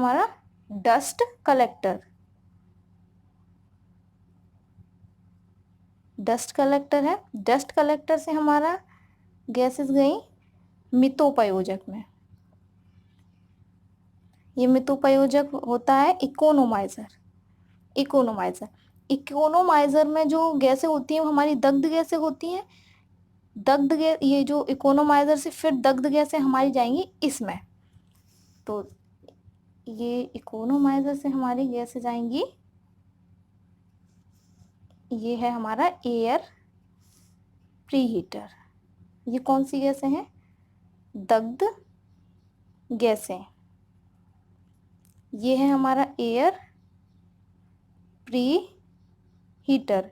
हमारा dust collector. Dust collector है, dust collector से हमारा गैसेस गई मितोपयोजक में। ये मितोपयोजक होता है इकोनोमाइजर। इकोनोमाइजर, इकोनोमाइजर में जो गैसें होती हैं वो हमारी दग्ध गैसें होती हैं। दग्ध गैस, ये जो इकोनोमाइजर से फिर दग्ध गैसें हमारी जाएंगी इसमें। तो ये इकोनोमाइजर से हमारी गैसें जाएंगी, ये है हमारा एयर प्रीहीटर। ये कौन सी गैसें हैं? दग्ध गैसें। ये है हमारा एयर प्री हीटर,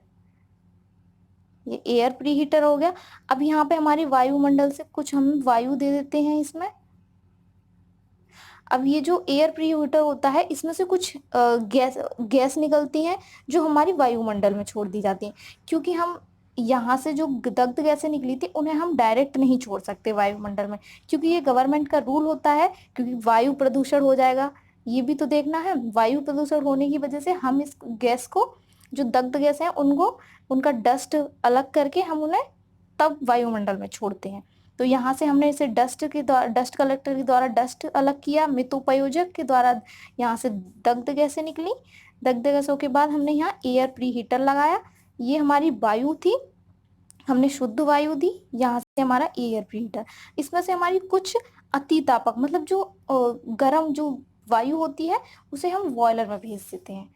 ये एयर प्री हीटर हो गया। अब यहाँ पे हमारी वायुमंडल से कुछ हम वायु दे देते हैं इसमें। अब ये जो एयर प्री हीटर होता है इसमें से कुछ गैस निकलती हैं जो हमारी वायुमंडल में छोड़ दी जाती हैं, क्योंकि हम यहाँ से जो दग्ध गैसें निकली थी उन्हें हम डायरेक्ट नहीं छोड़ सकते वायुमंडल में, क्योंकि ये गवर्नमेंट का रूल होता है, क्योंकि वायु प्रदूषण हो जाएगा। ये भी तो देखना है, वायु प्रदूषण होने की वजह से हम इस गैस को, जो दग्ध गैस है उनको, उनका डस्ट अलग करके हम उन्हें तब वायुमंडल में छोड़ते हैं। तो यहाँ से हमने इसे डस्ट के द्वारा, डस्ट कलेक्टर के द्वारा डस्ट अलग किया, मितोपयोजक के द्वारा यहाँ से दग्ध गैसें निकली। दग्ध गैसों के बाद हमने यहाँ एयर प्री हीटर लगाया, ये हमारी वायु थी, हमने शुद्ध वायु दी। यहाँ से हमारा एयर प्री हीटर, इसमें से हमारी कुछ अतितापक, मतलब जो गर्म जो वायु होती है उसे हम बॉयलर में भेज देते हैं।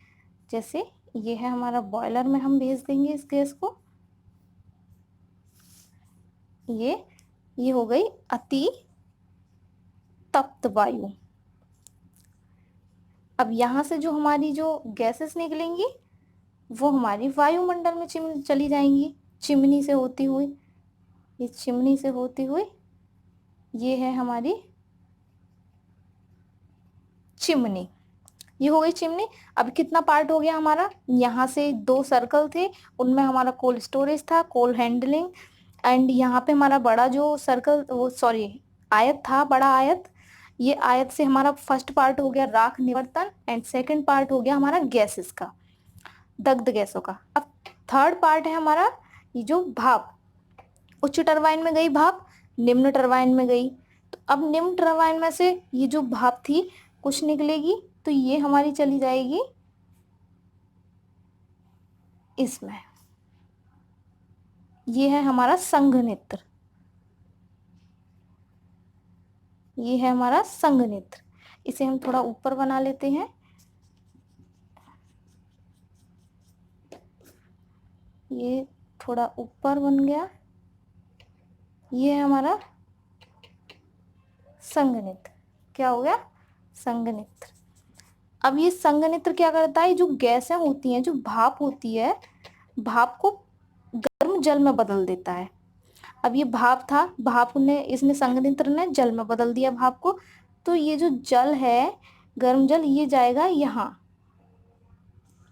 जैसे ये है हमारा बॉयलर में हम भेज देंगे इस गैस को। ये हो गई अति तप्त वायु। अब यहाँ से जो हमारी जो गैसेस निकलेंगी वो हमारी वायुमंडल में चली जाएंगी, चिमनी से होती हुई। ये चिमनी से होती हुई ये है हमारी चिमनी, ये हो गई चिमनी। अब कितना पार्ट हो गया हमारा? यहाँ से 2 सर्कल थे, उनमें हमारा कोल्ड स्टोरेज था, कोल्ड हैंडलिंग, एंड यहाँ पे हमारा बड़ा जो सर्कल, वो सॉरी आयत था, बड़ा आयत। ये आयत से हमारा फर्स्ट पार्ट हो गया राख निवर्तन, एंड सेकंड पार्ट हो गया हमारा गैसेस का, दग्ध गैसों का। अब थर्ड पार्ट है हमारा ये जो भाप। उच्च टरबाइन में गई भाप, निम्न टरबाइन में गई। तो अब निम्न टरबाइन में से ये जो भाप थी कुछ निकलेगी, तो ये हमारी चली जाएगी इसमें। ये है हमारा संघनित्र, ये है हमारा संघनित्र। इसे हम थोड़ा ऊपर बना लेते हैं। ये थोड़ा ऊपर बन गया, ये है हमारा संघनित्र। क्या हो गया? संघनित्र। अब ये संघनित्र क्या करता है? जो गैसें होती हैं, जो भाप होती है, भाप को गर्म जल में बदल देता है। अब ये भाप था, भाप ने, इसने संघनित्र ने जल में बदल दिया भाप को। तो ये जो जल है, गर्म जल, ये जाएगा यहाँ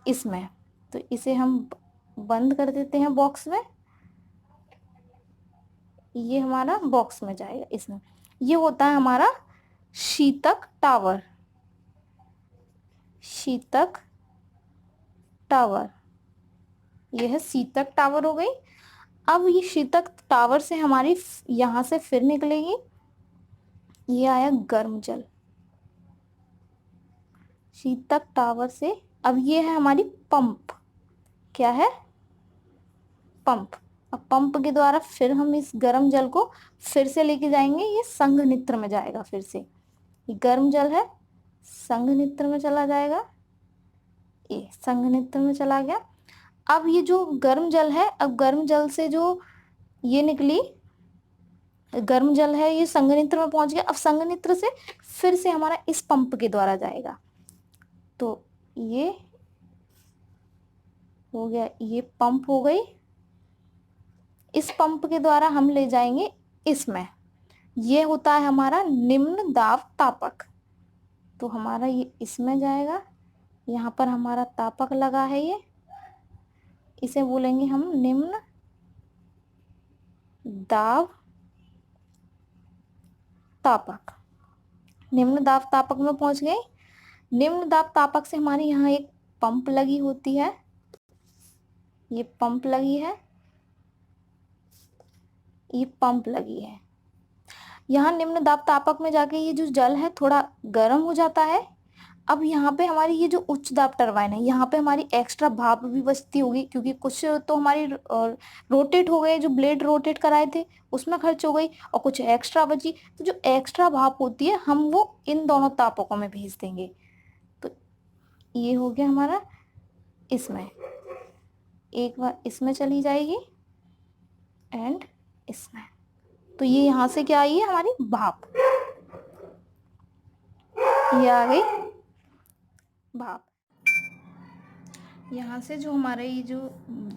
इसमें। तो इसे हम बंद कर देते हैं बॉक्स में, ये हमारा बॉक्स में जाएगा इसमें। ये होता है हमारा शीतक टावर। शीतक टावर, ये है शीतक टावर हो गई। अब ये शीतक टावर से हमारी यहाँ से फिर निकलेगी, ये आया गर्म जल शीतक टावर से। अब ये है हमारी पंप। क्या है? पंप। अब पंप के द्वारा फिर हम इस गर्म जल को फिर से लेके जाएंगे, ये संघनित्र में जाएगा। फिर से ये गर्म जल है, संघनित्र में चला जाएगा, ये संघनित्र में चला गया। अब ये जो गर्म जल है, अब गर्म जल से जो ये निकली, गर्म जल है, ये संघनित्र में पहुंच गया। अब संघनित्र से फिर से हमारा इस पंप के द्वारा जाएगा। तो ये हो गया, ये पंप हो गई। इस पंप के द्वारा हम ले जाएंगे इसमें, ये होता है हमारा निम्न दाब तापक। तो हमारा ये इसमें जाएगा, यहाँ पर हमारा तापक लगा है, ये इसे बोलेंगे हम निम्न दाब तापक। निम्न दाब तापक में पहुंच गए। निम्न दाब तापक से हमारे यहाँ एक पंप लगी होती है, ये पंप लगी है, ये पंप लगी है। यहाँ निम्न दाब तापक में जाके ये जो जल है थोड़ा गर्म हो जाता है। अब यहाँ पे हमारी ये जो उच्च दाब टरबाइन है, यहाँ पे हमारी एक्स्ट्रा भाप भी बचती होगी, क्योंकि कुछ तो हमारी रोटेट हो गए, जो ब्लेड रोटेट कराए थे उसमें खर्च हो गई, और कुछ एक्स्ट्रा बची। तो जो एक्स्ट्रा भाप होती है हम वो इन दोनों तापकों में भेज देंगे। तो ये हो गया हमारा, इसमें एक बार इसमें चली जाएगी एंड इसमें। तो ये यहाँ से क्या आई है हमारी भाप, ये आ गई भाप। यहाँ से जो हमारा ये जो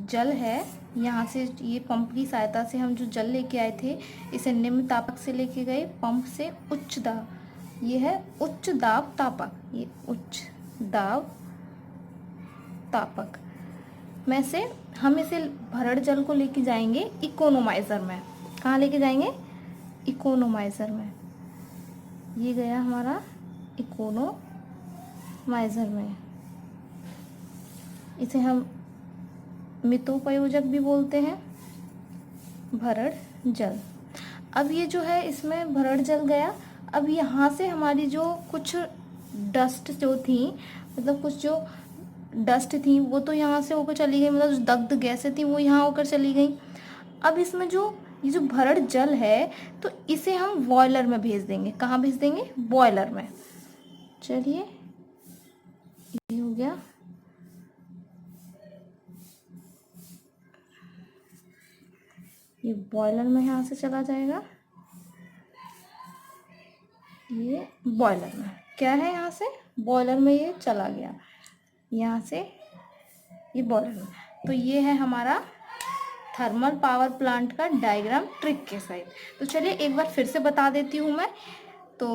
जल है, यहाँ से ये पंप की सहायता से हम जो जल लेके आए थे, इसे निम्न तापक से लेके गए पंप से उच्च दाब, ये है उच्च दाब तापक, ये उच्च दाब तापक में से हम इसे भरड़ जल को लेके जाएंगे इकोनोमाइज़र में। कहाँ लेके जाएंगे? इकोनोमाइज़र में। ये गया हमारा इकोनोमाइज़र में। इसे हम मितोपयोजक भी बोलते हैं, भरड़ जल। अब ये जो है इसमें भरड़ जल गया। अब यहाँ से हमारी जो कुछ डस्ट जो थी, मतलब कुछ जो डस्ट थी वो तो यहाँ से होकर चली गई, मतलब जो दग्ध गैसें थी वो यहाँ होकर चली गई। अब इसमें जो ये जो भरड़ जल है तो इसे हम बॉयलर में भेज देंगे। कहाँ भेज देंगे? बॉयलर में। चलिए ये हो गया। ये बॉयलर में यहाँ से चला जाएगा, ये बॉयलर में क्या है, यहाँ से बॉयलर में ये चला गया, यहाँ से ये बॉयलर में। तो ये है हमारा थर्मल पावर प्लांट का डायग्राम ट्रिक के साथ। तो चलिए एक बार फिर से बता देती हूँ मैं। तो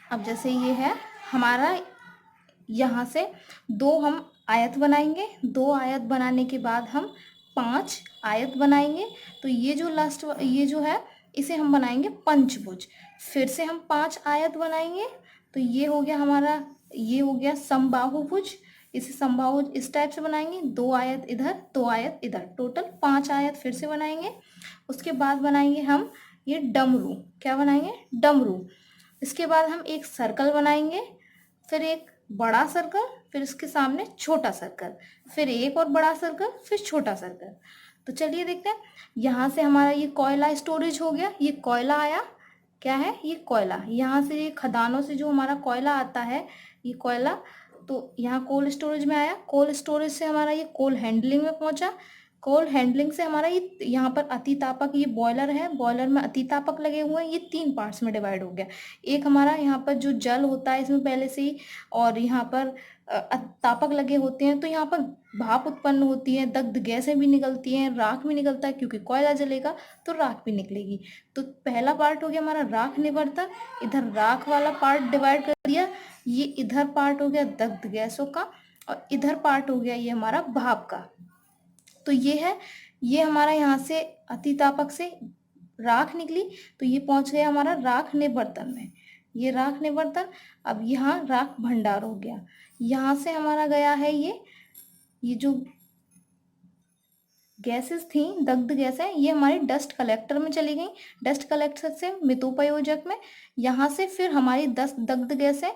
अब जैसे ये है हमारा, यहाँ से दो हम आयत बनाएंगे, दो आयत बनाने के बाद हम 5 आयत बनाएंगे। तो ये जो लास्ट ये जो है इसे हम बनाएंगे पंचभुज। फिर से हम 5 आयत बनाएंगे, तो ये हो गया हमारा, ये हो गया समबाहुभुज। इसे समबाहुभुज इस टाइप से बनाएंगे, 2 आयत इधर 2 आयत इधर, टोटल 5 आयत फिर से बनाएंगे। उसके बाद बनाएंगे हम ये डमरू। क्या बनाएंगे? डमरू। इसके बाद हम एक सर्कल बनाएंगे, फिर एक बड़ा सर्कल, फिर इसके सामने छोटा सर्कल, फिर एक और बड़ा सर्कल, फिर छोटा सर्कल। तो चलिए देखते हैं। यहाँ से हमारा ये कोयला स्टोरेज हो गया, ये कोयला आया, क्या है ये कोयला। यहाँ से ये खदानों से जो हमारा कोयला आता है, ये कोयला, तो यहाँ कोल्ड स्टोरेज में आया। कोल्ड स्टोरेज से हमारा ये कोल्ड हैंडलिंग में पहुंचा। कोल्ड हैंडलिंग से हमारा ये यहाँ पर अतितापक, ये बॉयलर है, बॉयलर में अतितापक लगे हुए हैं। ये 3 पार्ट्स में डिवाइड हो गया। एक हमारा यहाँ पर जो जल होता है इसमें पहले से ही, और यहाँ पर तापक लगे होते हैं, तो यहाँ पर भाप उत्पन्न होती है, दग्ध गैसें भी निकलती हैं, राख भी निकलता है, क्योंकि कोयला जलेगा तो राख भी निकलेगी। तो पहला पार्ट हो गया हमारा राख निवर्तन, इधर राख वाला पार्ट डिवाइड कर दिया। ये इधर पार्ट हो गया दग्ध गैसों का, और इधर पार्ट हो गया ये हमारा भाप का। तो ये है, ये हमारा यहाँ से अतितापक से राख निकली, तो ये पहुंच गया हमारा राख निवर्तन में। ये राख निवर्तन, अब यहाँ राख भंडार हो गया। यहाँ से हमारा गया है ये जो गैसेस थी, दग्ध गैसें, ये हमारी डस्ट कलेक्टर में चली गई। डस्ट कलेक्टर से मितोपयोजक में, यहाँ से फिर हमारी 10 दग्ध गैसें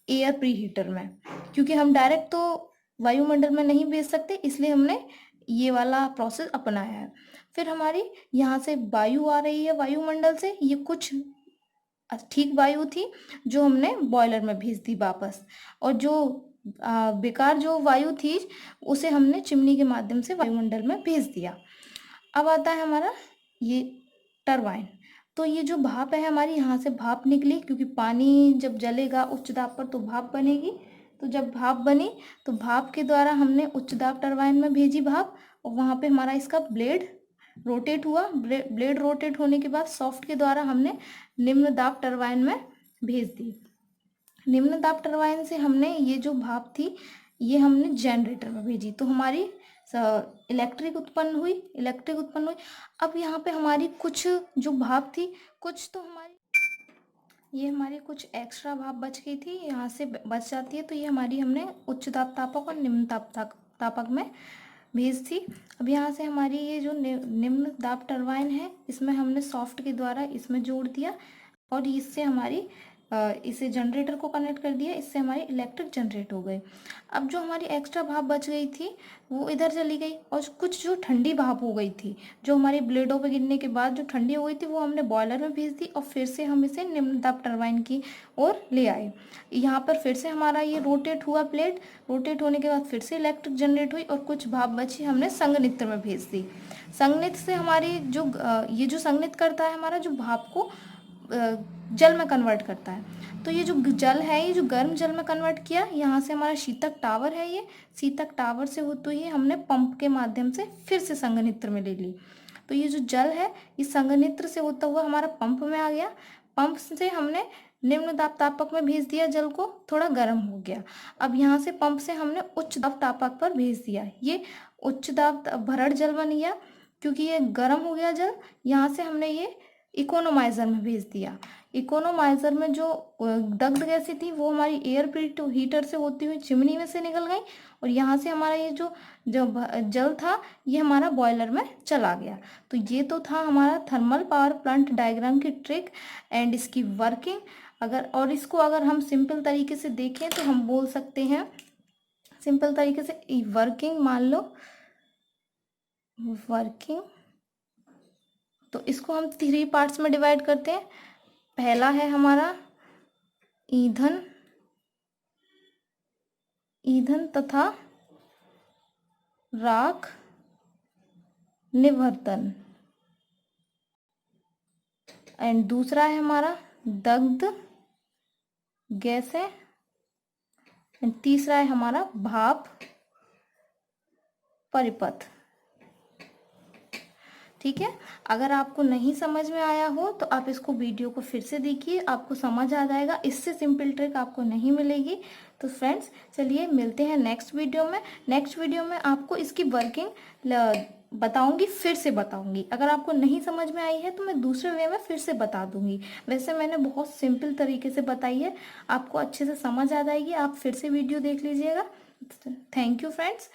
एयर प्री हीटर में, क्योंकि हम डायरेक्ट तो वायुमंडल में नहीं भेज सकते, इसलिए हमने ये वाला प्रोसेस अपनाया है। फिर हमारी यहाँ से वायु आ रही है वायुमंडल से, ये कुछ ठीक वायु थी जो हमने बॉयलर में भेज दी वापस, और जो बेकार जो वायु थी उसे हमने चिमनी के माध्यम से वायुमंडल में भेज दिया। अब आता है हमारा ये टरबाइन। तो ये जो भाप है हमारी, यहाँ से भाप निकली, क्योंकि पानी जब जलेगा उच्च दाब पर तो भाप बनेगी। तो जब भाप बनी तो भाप के द्वारा हमने उच्च दाब टरबाइन में भेजी भाप, और वहाँ पे हमारा इसका ब्लेड रोटेट हुआ। ब्लेड रोटेट होने के बाद सॉफ्ट के द्वारा हमने निम्न दाब टरबाइन में भेज दी। निम्न दाब टरबाइन से हमने ये जो भाप थी ये हमने जनरेटर में भेजी, तो हमारी इलेक्ट्रिक उत्पन्न हुई। अब यहाँ पे हमारी कुछ जो भाप थी, कुछ तो हमारी ये हमारी कुछ एक्स्ट्रा भाप बच गई थी, यहाँ से बच जाती है, तो ये हमारी हमने उच्च दाब तापक और निम्न तापक में भेज थी। अब यहाँ से हमारी ये जो निम्न दाब टरबाइन है, इसमें हमने सॉफ्ट के द्वारा इसमें जोड़ दिया और इससे हमारी इसे जनरेटर को कनेक्ट कर दिया, इससे हमारी इलेक्ट्रिक जनरेट हो गई। अब जो हमारी एक्स्ट्रा भाप बच गई थी वो इधर चली गई, और कुछ जो ठंडी भाप हो गई थी, जो हमारी ब्लेडों पे गिरने के बाद जो ठंडी हो गई थी, वो हमने बॉयलर में भेज दी और फिर से हम इसे निम्न दाब टरबाइन की ओर ले आए। यहाँ पर फिर से हमारा ये रोटेट हुआ प्लेट, रोटेट होने के बाद फिर से इलेक्ट्रिक जनरेट हुई और कुछ भाप बची हमने संघनित्र में भेज दी। संघनित्र से हमारी जो ये जो संघनित्र करता है हमारा जो भाप को जल में कन्वर्ट करता है, तो ये जो जल है ये जो गर्म जल में कन्वर्ट किया, यहाँ से हमारा शीतक टावर है, ये शीतक टावर से होते हुए हमने पंप के माध्यम से फिर से संघनित्र में ले ली। तो ये जो जल है ये संघनित्र से होता हुआ हमारा पंप में आ गया, पंप से हमने निम्न दाब तापक में भेज दिया, जल को थोड़ा गर्म हो गया। अब यहाँ से पंप से हमने उच्च दाब तापक पर भेज दिया, ये उच्च दाब भरड़ जल बन गया क्योंकि ये गर्म हो गया जल। यहाँ से हमने ये इकोनोमाइजर में भेज दिया। इकोनोमाइजर में जो दग्ध गैसें थी वो हमारी एयर हीटर से होती हुई चिमनी में से निकल गई, और यहाँ से हमारा ये जो जल था ये हमारा बॉयलर में चला गया। तो ये तो था हमारा थर्मल पावर प्लांट डायग्राम की ट्रिक एंड इसकी वर्किंग। और इसको अगर हम सिंपल तरीके से देखें तो हम बोल सकते हैं सिंपल तरीके से वर्किंग, मान लो वर्किंग, तो इसको हम 3 पार्ट्स में डिवाइड करते हैं। पहला है हमारा ईंधन, ईंधन तथा राख निवर्तन, एंड दूसरा है हमारा दग्ध गैसें, एंड तीसरा है हमारा भाप परिपथ। ठीक है, अगर आपको नहीं समझ में आया हो तो आप इसको वीडियो को फिर से देखिए, आपको समझ आ जाएगा, इससे सिंपल ट्रिक आपको नहीं मिलेगी। तो फ्रेंड्स चलिए मिलते हैं नेक्स्ट वीडियो में। नेक्स्ट वीडियो में आपको इसकी वर्किंग बताऊंगी, फिर से बताऊंगी। अगर आपको नहीं समझ में आई है तो मैं दूसरे वे में फिर से बता दूंगी। वैसे मैंने बहुत सिंपल तरीके से बताई है, आपको अच्छे से समझ आ जाएगी। आप फिर से वीडियो देख लीजिएगा। Thank you friends.